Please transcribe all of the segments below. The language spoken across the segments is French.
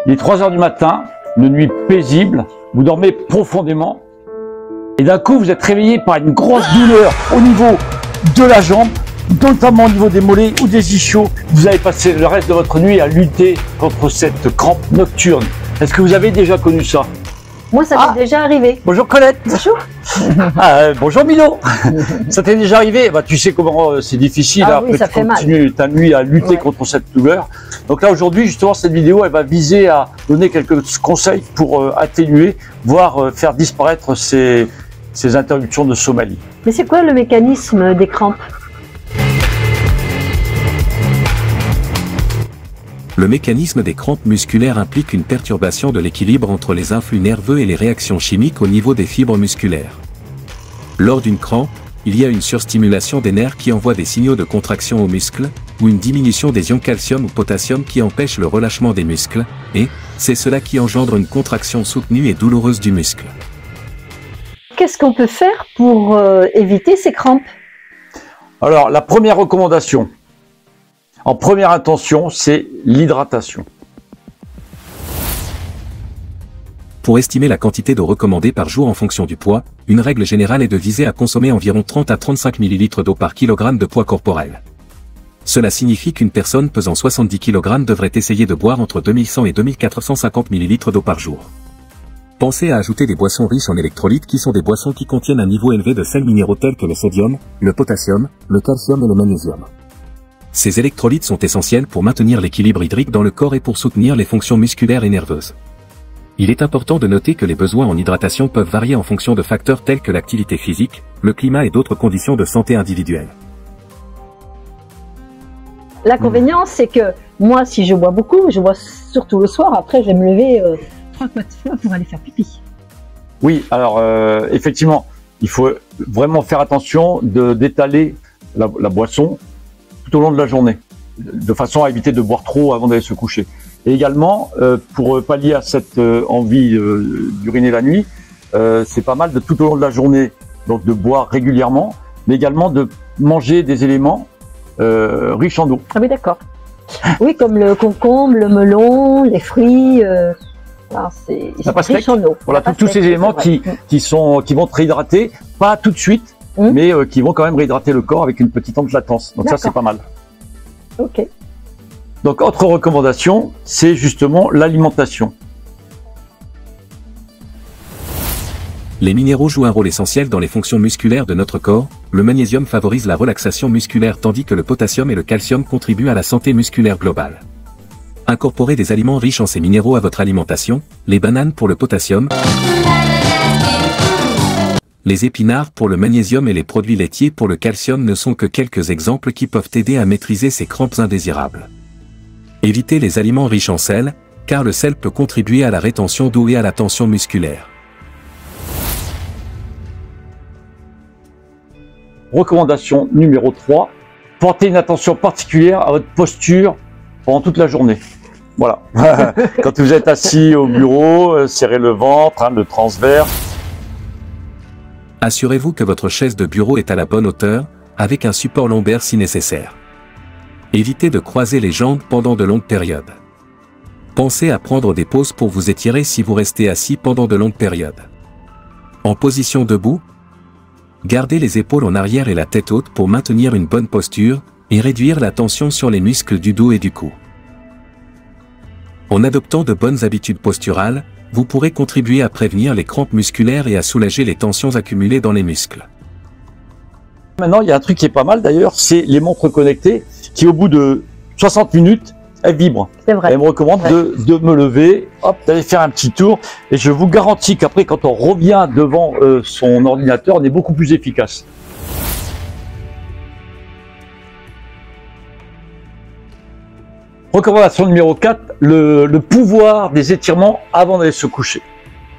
Il est 3 heures du matin, une nuit paisible, vous dormez profondément et d'un coup vous êtes réveillé par une grosse douleur au niveau de la jambe, notamment au niveau des mollets ou des ischios. Vous allez passer le reste de votre nuit à lutter contre cette crampe nocturne. Est-ce que vous avez déjà connu ça? Moi, ça m'est déjà arrivé. Bonjour Colette. Bonjour. Bonjour Milo. Ça t'est déjà arrivé? Bah, tu sais comment c'est difficile. Ah, Après, oui, ça tu fait mal. continues ta nuit à lutter contre cette douleur. Donc là, aujourd'hui, justement, cette vidéo, elle va viser à donner quelques conseils pour atténuer, voire faire disparaître ces interruptions de sommeil. Mais c'est quoi le mécanisme des crampes? Le mécanisme des crampes musculaires implique une perturbation de l'équilibre entre les influx nerveux et les réactions chimiques au niveau des fibres musculaires. Lors d'une crampe, il y a une surstimulation des nerfs qui envoie des signaux de contraction aux muscles, ou une diminution des ions calcium ou potassium qui empêche le relâchement des muscles, et c'est cela qui engendre une contraction soutenue et douloureuse du muscle. Qu'est-ce qu'on peut faire pour éviter ces crampes? Alors, la première recommandation, en première intention, c'est l'hydratation. Pour estimer la quantité d'eau recommandée par jour en fonction du poids, une règle générale est de viser à consommer environ 30 à 35 ml d'eau par kilogramme de poids corporel. Cela signifie qu'une personne pesant 70 kg devrait essayer de boire entre 2100 et 2450 ml d'eau par jour. Pensez à ajouter des boissons riches en électrolytes qui sont des boissons qui contiennent un niveau élevé de sels minéraux tels que le sodium, le potassium, le calcium et le magnésium. Ces électrolytes sont essentiels pour maintenir l'équilibre hydrique dans le corps et pour soutenir les fonctions musculaires et nerveuses. Il est important de noter que les besoins en hydratation peuvent varier en fonction de facteurs tels que l'activité physique, le climat et d'autres conditions de santé individuelles. L'inconvénient, c'est que moi, si je bois beaucoup, je bois surtout le soir, après je vais me lever 3-4 fois pour aller faire pipi. Oui, alors effectivement, il faut vraiment faire attention d'étaler la boisson tout au long de la journée, de façon à éviter de boire trop avant d'aller se coucher. Et également, pour pallier à cette envie d'uriner la nuit, c'est pas mal de tout au long de la journée, donc de boire régulièrement, mais également de manger des éléments riches en eau. Ah oui, d'accord. Oui, comme le concombre, le melon, les fruits, c'est riche en eau. Voilà, tous ces éléments qui vont te réhydrater, pas tout de suite, mais qui vont quand même réhydrater le corps avec une petite temps de latence. Donc ça, c'est pas mal. Ok. Donc, autre recommandation, c'est justement l'alimentation. Les minéraux jouent un rôle essentiel dans les fonctions musculaires de notre corps. Le magnésium favorise la relaxation musculaire tandis que le potassium et le calcium contribuent à la santé musculaire globale. Incorporez des aliments riches en ces minéraux à votre alimentation, les bananes pour le potassium, les épinards pour le magnésium et les produits laitiers pour le calcium ne sont que quelques exemples qui peuvent aider à maîtriser ces crampes indésirables. Évitez les aliments riches en sel, car le sel peut contribuer à la rétention d'eau et à la tension musculaire. Recommandation numéro 3, portez une attention particulière à votre posture pendant toute la journée. Voilà. Quand vous êtes assis au bureau, serrez le ventre, le transverse. Assurez-vous que votre chaise de bureau est à la bonne hauteur, avec un support lombaire si nécessaire. Évitez de croiser les jambes pendant de longues périodes. Pensez à prendre des pauses pour vous étirer si vous restez assis pendant de longues périodes. En position debout, gardez les épaules en arrière et la tête haute pour maintenir une bonne posture et réduire la tension sur les muscles du dos et du cou. En adoptant de bonnes habitudes posturales, vous pourrez contribuer à prévenir les crampes musculaires et à soulager les tensions accumulées dans les muscles. Maintenant, il y a un truc qui est pas mal d'ailleurs, c'est les montres connectées qui au bout de 60 minutes, elles vibrent. C'est vrai. Elle me recommande de me lever, hop, d'aller faire un petit tour. Et je vous garantis qu'après, quand on revient devant son ordinateur, on est beaucoup plus efficace. Recommandation numéro 4, le pouvoir des étirements avant d'aller se coucher.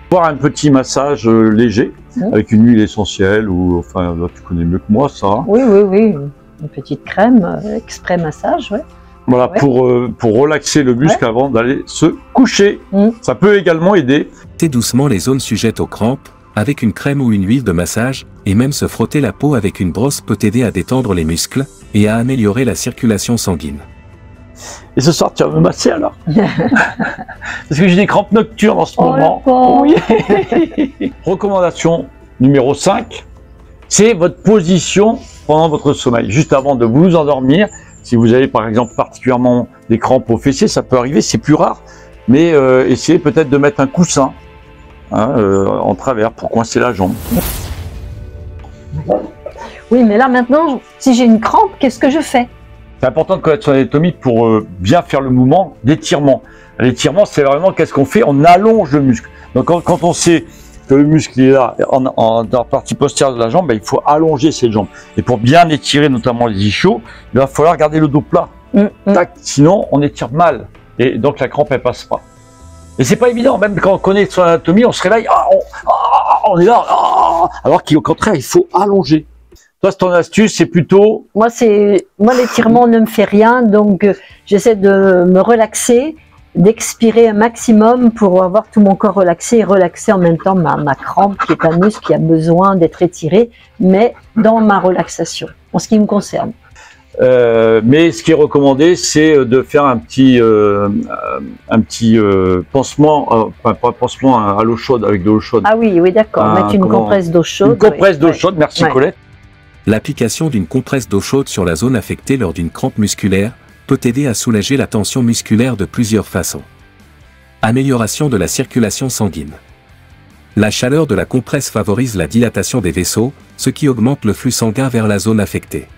Voir un petit massage léger, avec une huile essentielle, ou enfin, là, tu connais mieux que moi ça. Hein. Oui, oui, oui. Une petite crème, exprès massage, ouais. Voilà, pour relaxer le muscle avant d'aller se coucher. Ça peut également aider. Frottez doucement les zones sujettes aux crampes, avec une crème ou une huile de massage, et même se frotter la peau avec une brosse peut aider à détendre les muscles, et à améliorer la circulation sanguine. Et ce soir, tu vas me masser alors. Parce que j'ai des crampes nocturnes en ce moment. Oui. Recommandation numéro 5, c'est votre position pendant votre sommeil. Juste avant de vous endormir, si vous avez par exemple particulièrement des crampes aux fessiers, ça peut arriver, c'est plus rare, mais essayez peut-être de mettre un coussin en travers pour coincer la jambe. Oui, mais là maintenant, si j'ai une crampe, qu'est-ce que je fais? C'est important de connaître son anatomie pour bien faire le mouvement d'étirement. L'étirement, c'est vraiment qu'est-ce qu'on fait? On allonge le muscle. Donc quand on sait que le muscle est là, dans la partie postérieure de la jambe, ben, il faut allonger cette jambe. Et pour bien étirer notamment les ischios, il va falloir garder le dos plat. Tac, sinon, on étire mal. Et donc la crampe, elle passe pas. Et c'est pas évident, même quand on connaît son anatomie, on se réveille, on est là, alors qu'au contraire, il faut allonger. Toi, ton astuce, c'est plutôt... Moi, l'étirement ne me fait rien, donc j'essaie de me relaxer, d'expirer un maximum pour avoir tout mon corps relaxé et relaxer en même temps ma crampe, qui est un muscle qui a besoin d'être étiré, mais dans ma relaxation, en ce qui me concerne. Mais ce qui est recommandé, c'est de faire un petit pansement, pas pansement à l'eau chaude, avec de l'eau chaude. Ah oui, d'accord, mettre une compresse d'eau chaude. Une compresse d'eau chaude, merci Colette. L'application d'une compresse d'eau chaude sur la zone affectée lors d'une crampe musculaire peut aider à soulager la tension musculaire de plusieurs façons. Amélioration de la circulation sanguine. La chaleur de la compresse favorise la dilatation des vaisseaux, ce qui augmente le flux sanguin vers la zone affectée.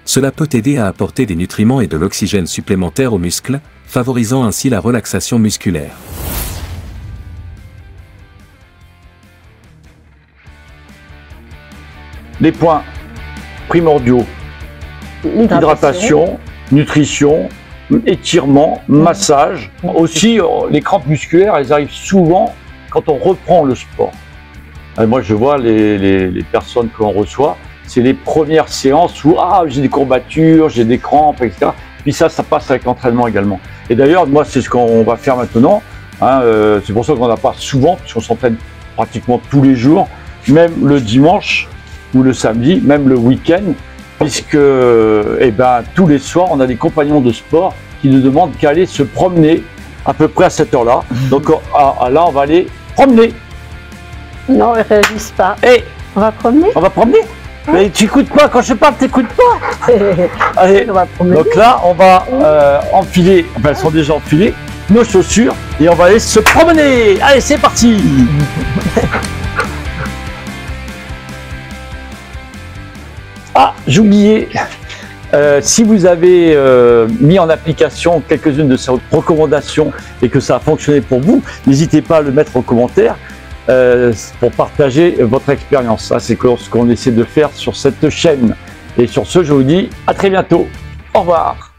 Cela peut aider à apporter des nutriments et de l'oxygène supplémentaire aux muscles, favorisant ainsi la relaxation musculaire. Les points primordiaux: hydratation, nutrition, étirement, massage. Aussi, les crampes musculaires, elles arrivent souvent quand on reprend le sport. Et moi, je vois les personnes qu'on reçoit, c'est les premières séances où j'ai des courbatures, j'ai des crampes, etc. Puis ça passe avec l'entraînement également. Et d'ailleurs, moi, c'est ce qu'on va faire maintenant. C'est pour ça qu'on n'a pas souvent, parce qu'on s'entraîne pratiquement tous les jours, même le dimanche ou le samedi, même le week-end, puisque tous les soirs, on a des compagnons de sport qui ne demandent qu'à aller se promener à peu près à cette heure-là. Donc là, on va aller promener. Non, ils ne réagissent pas. Et on va promener. On va promener. Mais tu n'écoutes pas, quand je parle, tu n'écoutes pas. Allez, on va promener. Donc là, on va enfiler, elles sont déjà enfilées, nos chaussures, et on va aller se promener. Allez, c'est parti. J'ai oublié, si vous avez mis en application quelques-unes de ces recommandations et que ça a fonctionné pour vous, n'hésitez pas à le mettre en commentaire pour partager votre expérience. Ça, c'est ce qu'on essaie de faire sur cette chaîne. Et sur ce, je vous dis à très bientôt. Au revoir.